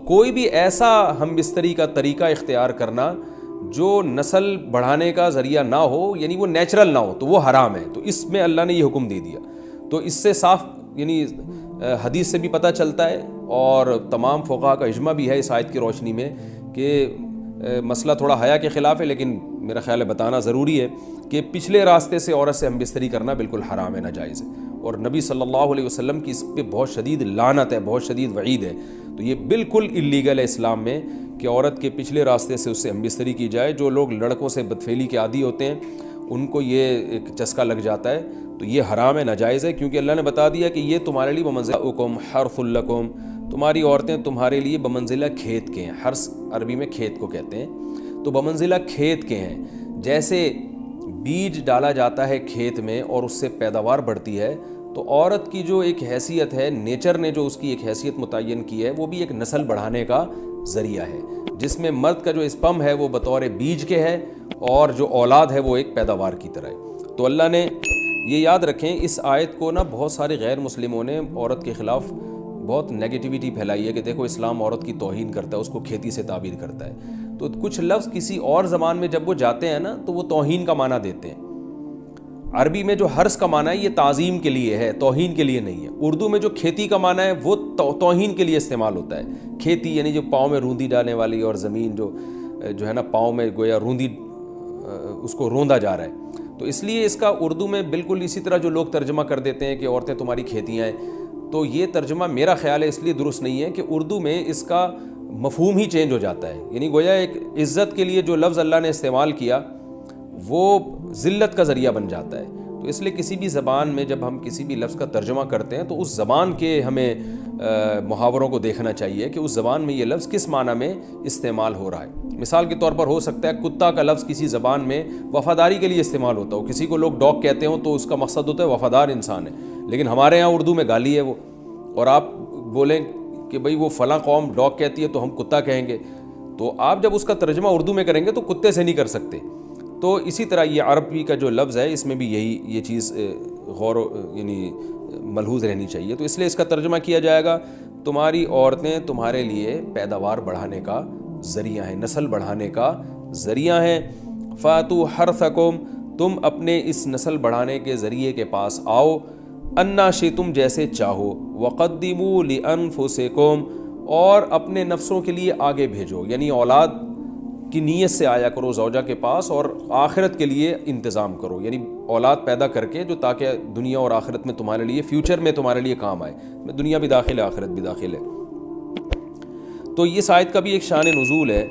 کوئی بھی ایسا ہم بستری کا طریقہ اختیار کرنا جو نسل بڑھانے کا ذریعہ نہ ہو، یعنی وہ نیچرل نہ ہو، تو وہ حرام ہے۔ تو اس میں اللہ نے یہ حکم دے دیا۔ تو اس سے صاف یعنی حدیث سے بھی پتہ چلتا ہے، اور تمام فقہاء کا اجماع بھی ہے اس آیت کی روشنی میں کہ مسئلہ تھوڑا حیا کے خلاف ہے، لیکن میرا خیال ہے بتانا ضروری ہے کہ پچھلے راستے سے عورت سے ہم بستری کرنا بالکل حرام ہے، ناجائز ہے، اور نبی صلی اللہ علیہ وسلم کی اس پہ بہت شدید لعنت ہے، بہت شدید وعید ہے۔ تو یہ بالکل اللیگل ہے اسلام میں کہ عورت کے پچھلے راستے سے اس سے ہم بستری کی جائے۔ جو لوگ لڑکوں سے بدفعلی کے عادی ہوتے ہیں ان کو یہ ایک چسکا لگ جاتا ہے، تو یہ حرام ہے، ناجائز ہے، کیونکہ اللہ نے بتا دیا کہ یہ تمہارے لیے بمنزلکم حرث لکم، تمہاری عورتیں تمہارے لیے بمنزلہ کھیت کے ہیں۔ حرث عربی میں کھیت کو کہتے ہیں، تو بمنزلہ کھیت کے ہیں۔ جیسے بیج ڈالا جاتا ہے کھیت میں اور اس سے پیداوار بڑھتی ہے، تو عورت کی جو ایک حیثیت ہے، نیچر نے جو اس کی ایک حیثیت متعین کی ہے، وہ بھی ایک نسل بڑھانے کا ذریعہ ہے، جس میں مرد کا جو اسپم ہے وہ بطور بیج کے ہے، اور جو اولاد ہے وہ ایک پیداوار کی طرح ہے۔ تو اللہ نے یہ یاد رکھیں، اس آیت کو بہت سارے غیر مسلموں نے عورت کے خلاف بہت نیگیٹیوٹی پھیلائی ہے کہ دیکھو اسلام عورت کی توہین کرتا ہے، اس کو کھیتی سے تعبیر کرتا ہے۔ تو کچھ لفظ کسی اور زبان میں جب وہ جاتے ہیں تو وہ توہین کا معنی دیتے ہیں۔ عربی میں جو حرث کا معنی ہے یہ تعظیم کے لیے ہے، توہین کے لیے نہیں ہے۔ اردو میں جو کھیتی کا معنی ہے وہ توہین کے لیے استعمال ہوتا ہے۔ کھیتی یعنی جو پاؤں میں روندی ڈالنے والی، اور زمین جو ہے پاؤں میں گویا روندی، اس کو روندا جا رہا ہے۔ تو اس لیے اس کا اردو میں بالکل اسی طرح جو لوگ ترجمہ کر دیتے ہیں کہ عورتیں تمہاری کھیتیاں ہیں، تو یہ ترجمہ میرا خیال ہے اس لیے درست نہیں ہے کہ اردو میں اس کا مفہوم ہی چینج ہو جاتا ہے۔ یعنی گویا ایک عزت کے لیے جو لفظ اللہ نے استعمال کیا وہ ذلت کا ذریعہ بن جاتا ہے۔ تو اس لیے کسی بھی زبان میں جب ہم کسی بھی لفظ کا ترجمہ کرتے ہیں تو اس زبان کے ہمیں محاوروں کو دیکھنا چاہیے کہ اس زبان میں یہ لفظ کس معنی میں استعمال ہو رہا ہے۔ مثال کے طور پر ہو سکتا ہے کتا کا لفظ کسی زبان میں وفاداری کے لیے استعمال ہوتا ہو، کسی کو لوگ ڈاگ کہتے ہوں تو اس کا مقصد ہوتا ہے وفادار انسان ہے، لیکن ہمارے ہاں اردو میں گالی ہے وہ، اور آپ بولیں کہ بھئی وہ فلاں قوم ڈاگ کہتی ہے تو ہم کتا کہیں گے، تو آپ جب اس کا ترجمہ اردو میں کریں گے تو کتے سے نہیں کر سکتے۔ تو اسی طرح یہ عربی کا جو لفظ ہے اس میں بھی یہ چیز یعنی ملحوظ رہنی چاہیے۔ تو اس لیے اس کا ترجمہ کیا جائے گا تمہاری عورتیں تمہارے لیے پیداوار بڑھانے کا ذریعہ ہیں، نسل بڑھانے کا ذریعہ ہیں۔ فاتو حرثکم، تم اپنے اس نسل بڑھانے کے ذریعے کے پاس آؤ، انا شئتم، جیسے چاہو، وقدموا لانفسکم، اور اپنے نفسوں کے لیے آگے بھیجو، یعنی اولاد کی نیت سے آیا کرو زوجہ کے پاس، اور آخرت کے لیے انتظام کرو، یعنی اولاد پیدا کر کے جو تاکہ دنیا اور آخرت میں تمہارے لیے، فیوچر میں تمہارے لیے کام آئے، دنیا بھی داخل ہے آخرت بھی داخل ہے۔ تو اس آیت کا بھی ایک شان نزول ہے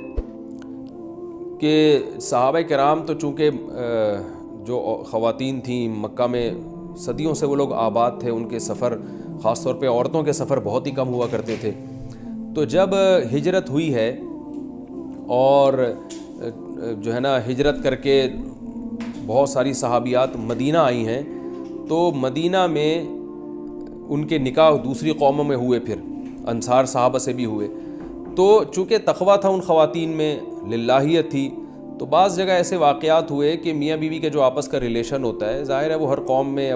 کہ صحابہ کرام تو چونکہ جو خواتین تھیں مکہ میں صدیوں سے وہ لوگ آباد تھے، ان کے سفر خاص طور پہ عورتوں کے سفر بہت ہی کم ہوا کرتے تھے۔ تو جب ہجرت ہوئی ہے اور جو ہے ہجرت کر کے بہت ساری صحابیات مدینہ آئی ہیں، تو مدینہ میں ان کے نکاح دوسری قوموں میں ہوئے، پھر انصار صحابہ سے بھی ہوئے۔ تو چونکہ تقویٰ تھا ان خواتین میں، للہیت تھی، تو بعض جگہ ایسے واقعات ہوئے کہ میاں بیوی کے جو آپس کا ریلیشن ہوتا ہے، ظاہر ہے وہ ہر قوم میں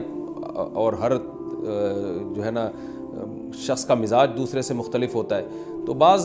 اور ہر جو ہے شخص کا مزاج دوسرے سے مختلف ہوتا ہے، تو بعض